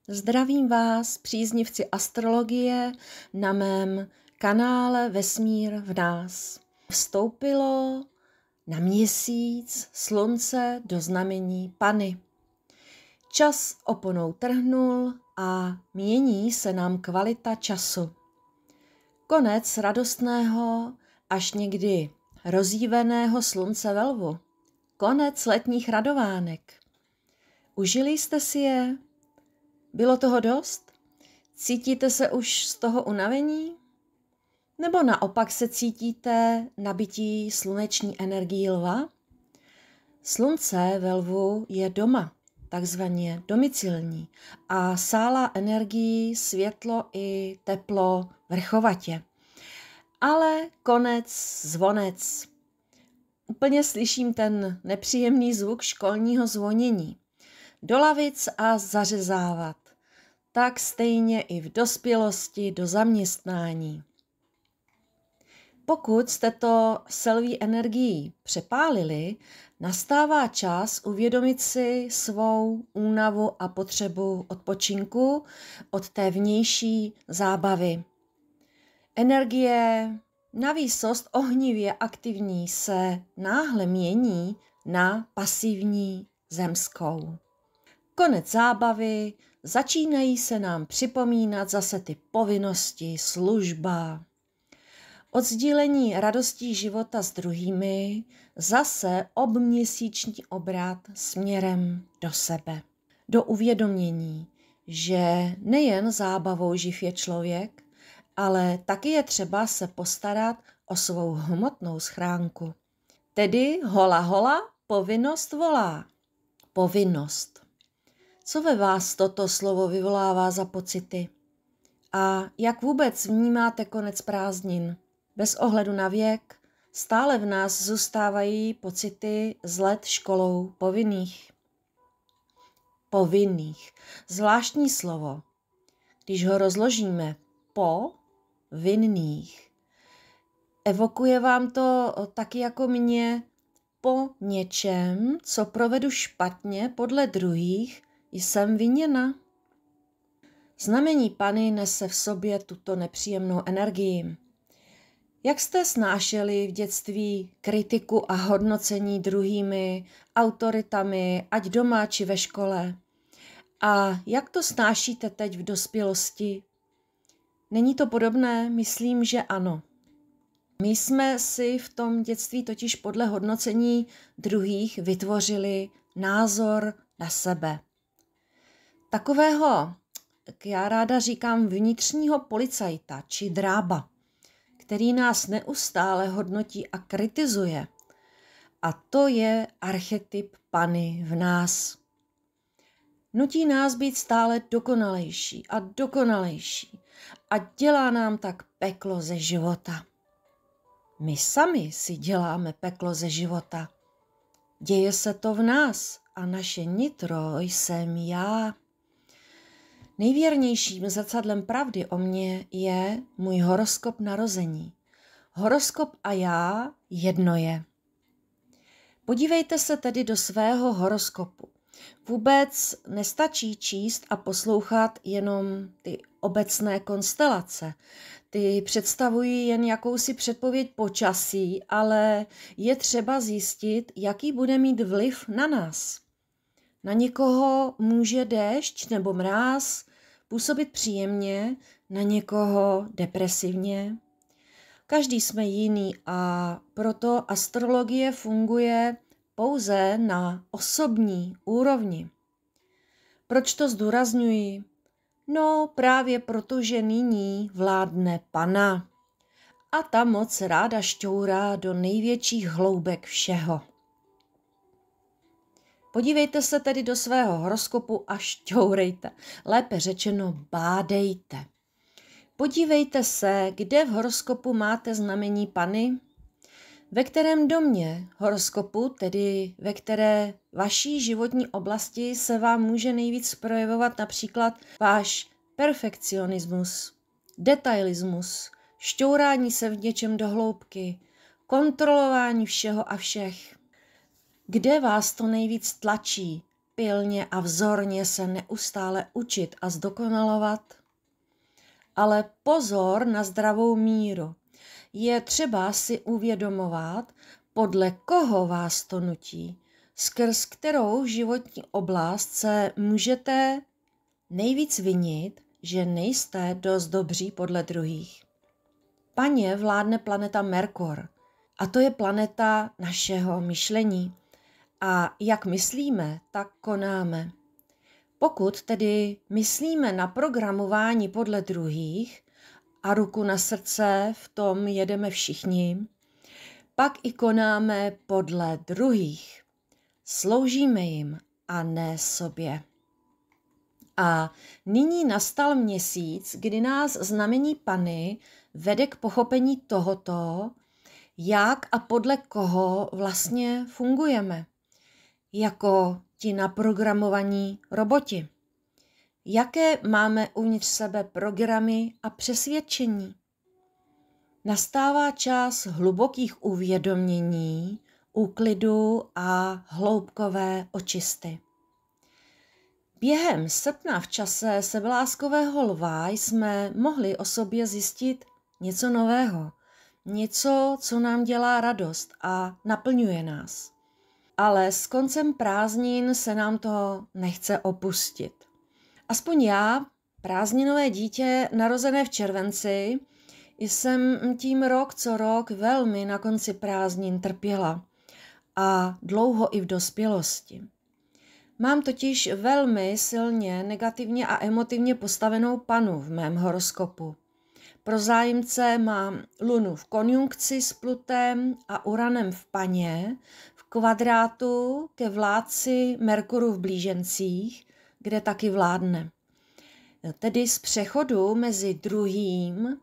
Zdravím vás, příznivci astrologie, na mém kanále Vesmír v nás. Vstoupilo na měsíc slunce do znamení Panny. Čas oponou trhnul a mění se nám kvalita času. Konec radostného až někdy rozjíveného slunce ve lvu. Konec letních radovánek. Užili jste si je? Bylo toho dost? Cítíte se už z toho unavení? Nebo naopak se cítíte nabití sluneční energií lva? Slunce ve lvu je doma, takzvaně domicilní, a sálá energii, světlo i teplo vrchovatě. Ale konec, zvonec. Úplně slyším ten nepříjemný zvuk školního zvonění. Do lavic a zařezávat. Tak stejně i v dospělosti do zaměstnání. Pokud jste to selví energií přepálili, nastává čas uvědomit si svou únavu a potřebu odpočinku od té vnější zábavy. Energie na výsost ohnivě aktivní se náhle mění na pasivní zemskou. Konec zábavy, začínají se nám připomínat zase ty povinnosti, služba. Od sdílení radostí života s druhými zase obměsíční obrat směrem do sebe. Do uvědomění, že nejen zábavou živ je člověk, ale taky je třeba se postarat o svou hmotnou schránku. Tedy hola hola, povinnost volá. Povinnost. Co ve vás toto slovo vyvolává za pocity? A jak vůbec vnímáte konec prázdnin? Bez ohledu na věk stále v nás zůstávají pocity z let školou povinných. Povinných. Zvláštní slovo. Když ho rozložíme po vinných. Evokuje vám to taky jako mě po něčem, co provedu špatně podle druhých, jsem viněna. Znamení Panny nese v sobě tuto nepříjemnou energii. Jak jste snášeli v dětství kritiku a hodnocení druhými, autoritami, ať doma či ve škole? A jak to snášíte teď v dospělosti? Není to podobné? Myslím, že ano. My jsme si v tom dětství totiž podle hodnocení druhých vytvořili názor na sebe. Takového, jak já ráda říkám, vnitřního policajta či drába, který nás neustále hodnotí a kritizuje. A to je archetyp Panny v nás. Nutí nás být stále dokonalejší a dokonalejší a dělá nám tak peklo ze života. My sami si děláme peklo ze života. Děje se to v nás a naše nitro jsem já. Nejvěrnějším zrcadlem pravdy o mně je můj horoskop narození. Horoskop a já jedno je. Podívejte se tedy do svého horoskopu. Vůbec nestačí číst a poslouchat jenom ty obecné konstelace. Ty představují jen jakousi předpověď počasí, ale je třeba zjistit, jaký bude mít vliv na nás. Na někoho může déšť nebo mráz působit příjemně, na někoho depresivně. Každý jsme jiný a proto astrologie funguje pouze na osobní úrovni. Proč to zdůrazňuji? No právě proto, že nyní vládne Panna a ta moc ráda šťourá do největších hloubek všeho. Podívejte se tedy do svého horoskopu a šťourejte, lépe řečeno bádejte. Podívejte se, kde v horoskopu máte znamení Panny, ve kterém domě horoskopu, tedy ve které vaší životní oblasti se vám může nejvíc projevovat například váš perfekcionismus, detailismus, šťourání se v něčem do hloubky, kontrolování všeho a všech. Kde vás to nejvíc tlačí, pilně a vzorně se neustále učit a zdokonalovat. Ale pozor na zdravou míru. Je třeba si uvědomovat, podle koho vás to nutí, skrz kterou životní oblast se můžete nejvíc vinit, že nejste dost dobří podle druhých. Paně vládne planeta Merkur a to je planeta našeho myšlení. A jak myslíme, tak konáme. Pokud tedy myslíme na programování podle druhých a ruku na srdce, v tom jedeme všichni, pak i konáme podle druhých. Sloužíme jim a ne sobě. A nyní nastal měsíc, kdy nás znamení Panny vede k pochopení tohoto, jak a podle koho vlastně fungujeme. Jako ti naprogramovaní roboti. Jaké máme uvnitř sebe programy a přesvědčení? Nastává čas hlubokých uvědomění, úklidu a hloubkové očisty. Během srpna v čase sebeláskového lva jsme mohli o sobě zjistit něco nového, něco, co nám dělá radost a naplňuje nás. Ale s koncem prázdnin se nám to nechce opustit. Aspoň já, prázdninové dítě narozené v červenci, jsem tím rok co rok velmi na konci prázdnin trpěla a dlouho i v dospělosti. Mám totiž velmi silně negativně a emotivně postavenou Pannu v mém horoskopu. Pro zájemce mám Lunu v konjunkci s Plutem a Uranem v Paně, v kvadrátu ke vládci Merkuru v blížencích, kde taky vládne. Tedy z přechodu mezi druhým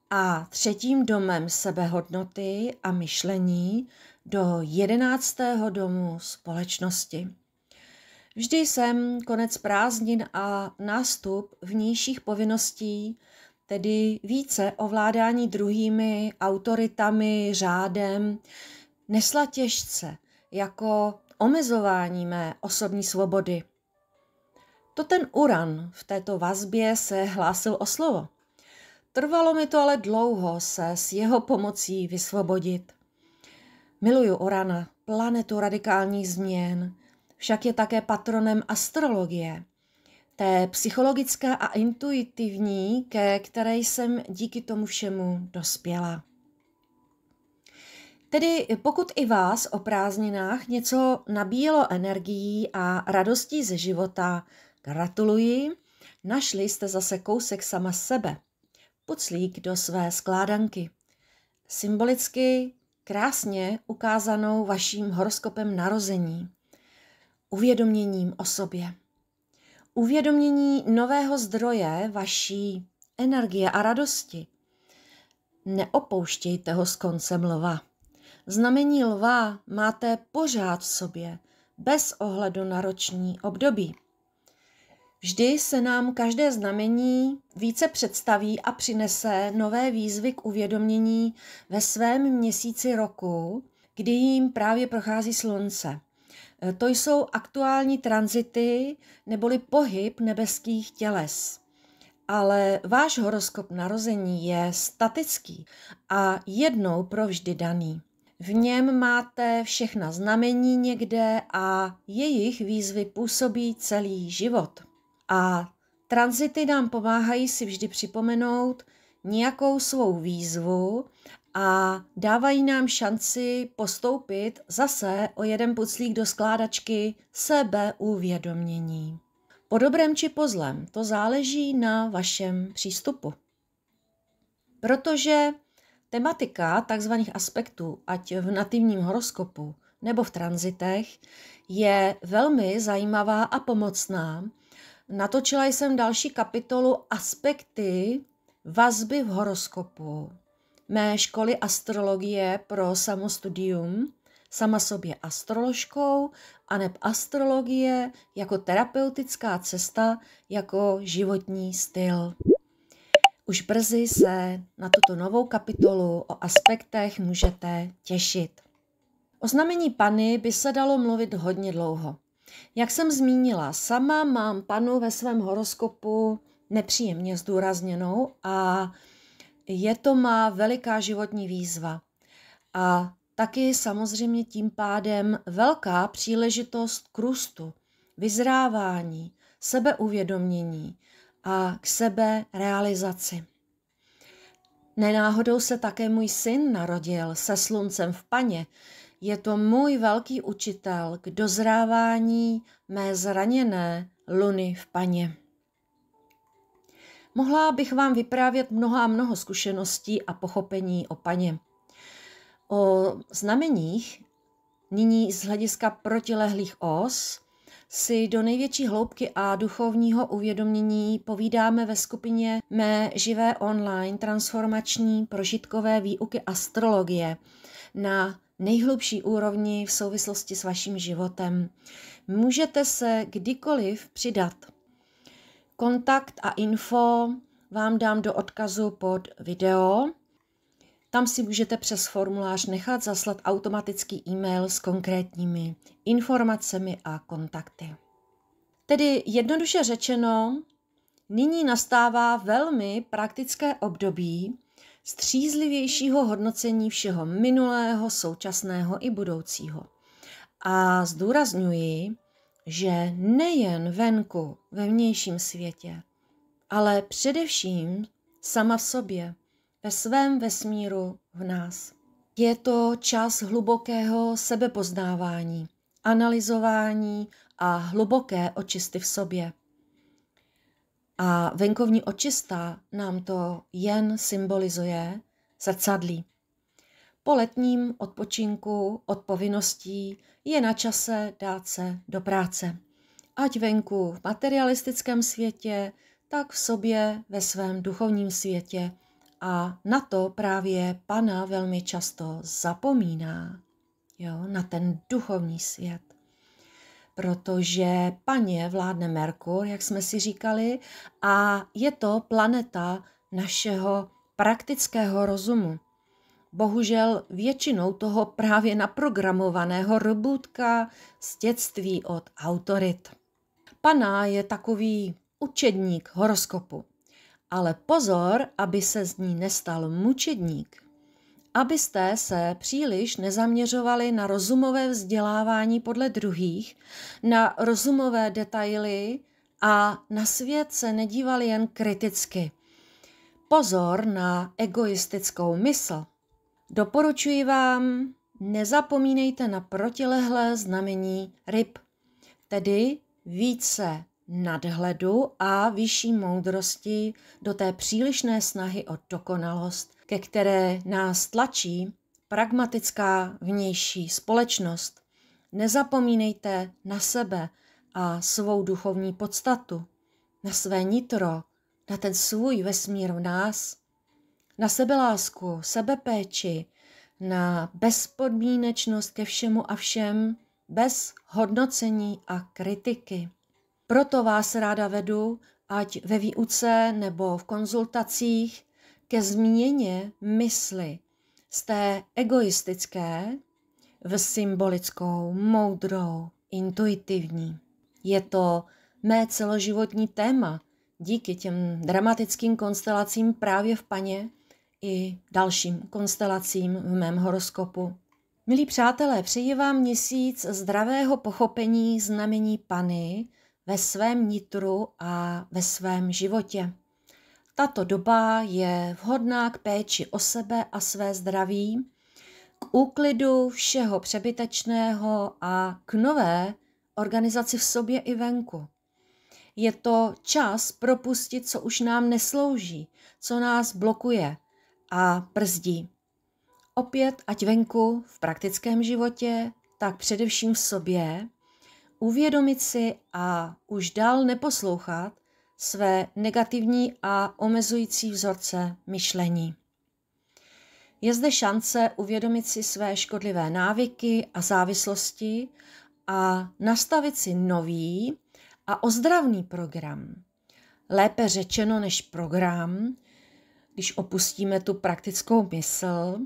a třetím domem sebehodnoty a myšlení do 11. domu společnosti. Vždy jsem konec prázdnin a nástup vnějších povinností, tedy více ovládání druhými, autoritami, řádem, nesla těžce jako omezování mé osobní svobody. To ten Uran v této vazbě se hlásil o slovo. Trvalo mi to ale dlouho se s jeho pomocí vysvobodit. Miluju Urana, planetu radikálních změn, však je také patronem astrologie, té psychologické a intuitivní, ke které jsem díky tomu všemu dospěla. Tedy pokud i vás o prázdninách něco nabíjelo energií a radostí ze života, gratuluji, našli jste zase kousek sama sebe, puclík do své skládanky. Symbolicky krásně ukázanou vaším horoskopem narození, uvědoměním o sobě. Uvědomění nového zdroje vaší energie a radosti. Neopouštějte ho s koncem lva. Znamení lva máte pořád v sobě, bez ohledu na roční období. Vždy se nám každé znamení více představí a přinese nové výzvy k uvědomění ve svém měsíci roku, kdy jim právě prochází slunce. To jsou aktuální tranzity neboli pohyb nebeských těles. Ale váš horoskop narození je statický a jednou provždy daný. V něm máte všechna znamení někde a jejich výzvy působí celý život. A tranzity nám pomáhají si vždy připomenout nějakou svou výzvu a dávají nám šanci postoupit zase o jeden puclík do skládačky sebeuvědomění. Po dobrém či po zlém, to záleží na vašem přístupu. Protože tematika tzv. Aspektů, ať v nativním horoskopu nebo v tranzitech, je velmi zajímavá a pomocná. Natočila jsem další kapitolu Aspekty vazby v horoskopu mé školy astrologie pro samostudium, sama sobě astroložkou, aneb astrologie jako terapeutická cesta, jako životní styl. Už brzy se na tuto novou kapitolu o aspektech můžete těšit. O znamení Panny by se dalo mluvit hodně dlouho. Jak jsem zmínila, sama mám Panu ve svém horoskopu nepříjemně zdůrazněnou a je to má veliká životní výzva. A taky samozřejmě tím pádem velká příležitost k růstu, vyzrávání, sebeuvědomění a k seberealizaci. Nenáhodou se také můj syn narodil se sluncem v Paně. Je to můj velký učitel k dozrávání mé zraněné luny v Paně. Mohla bych vám vyprávět mnoho zkušeností a pochopení o Paně. O znameních, nyní z hlediska protilehlých os, si do největší hloubky a duchovního uvědomění povídáme ve skupině mé živé online transformační prožitkové výuky astrologie na nejhlubší úrovni v souvislosti s vaším životem. Můžete se kdykoliv přidat. Kontakt a info vám dám do odkazu pod video. Tam si můžete přes formulář nechat zaslat automatický e-mail s konkrétními informacemi a kontakty. Tedy jednoduše řečeno, nyní nastává velmi praktické období střízlivějšího hodnocení všeho minulého, současného i budoucího. A zdůrazňuji, že nejen venku, ve vnějším světě, ale především sama v sobě, ve svém vesmíru v nás. Je to čas hlubokého sebepoznávání, analyzování a hluboké očisty v sobě. A venkovní očista nám to jen symbolizuje zrcadlí. Po letním odpočinku od povinností je na čase dát se do práce. Ať venku v materialistickém světě, tak v sobě ve svém duchovním světě. A na to právě Pana velmi často zapomíná, na ten duchovní svět. Protože Paně vládne Merkur, jak jsme si říkali, a je to planeta našeho praktického rozumu. Bohužel většinou toho právě naprogramovaného robůtka z dětství od autorit. Pana je takový učedník horoskopu. Ale pozor, aby se z ní nestal mučedník. Abyste se příliš nezaměřovali na rozumové vzdělávání podle druhých, na rozumové detaily a na svět se nedívali jen kriticky. Pozor na egoistickou mysl. Doporučuji vám, nezapomínejte na protilehlé znamení ryb, tedy více nadhledu a vyšší moudrosti do té přílišné snahy o dokonalost, ke které nás tlačí pragmatická vnější společnost. Nezapomínejte na sebe a svou duchovní podstatu, na své nitro, na ten svůj vesmír v nás, na sebelásku, sebepéči, na bezpodmínečnost ke všemu a všem, bez hodnocení a kritiky. Proto vás ráda vedu, ať ve výuce nebo v konzultacích, ke změně mysli z té egoistické v symbolickou, moudrou, intuitivní. Je to mé celoživotní téma díky těm dramatickým konstelacím právě v Paně i dalším konstelacím v mém horoskopu. Milí přátelé, přeji vám měsíc zdravého pochopení znamení Pany ve svém nitru a ve svém životě. Tato doba je vhodná k péči o sebe a své zdraví, k úklidu všeho přebytečného a k nové organizaci v sobě i venku. Je to čas propustit, co už nám neslouží, co nás blokuje a brzdí. Opět, ať venku v praktickém životě, tak především v sobě, uvědomit si a už dál neposlouchat své negativní a omezující vzorce myšlení. Je zde šance uvědomit si své škodlivé návyky a závislosti a nastavit si nový a ozdravný program. Lépe řečeno než program, když opustíme tu praktickou mysl,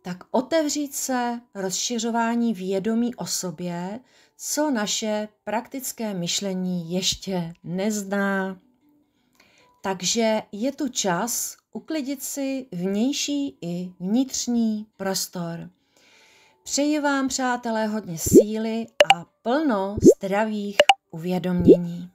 tak otevřít se rozšiřování vědomí o sobě, co naše praktické myšlení ještě nezná. Takže je tu čas uklidit si vnější i vnitřní prostor. Přeji vám, přátelé, hodně síly a plno zdravých uvědomění.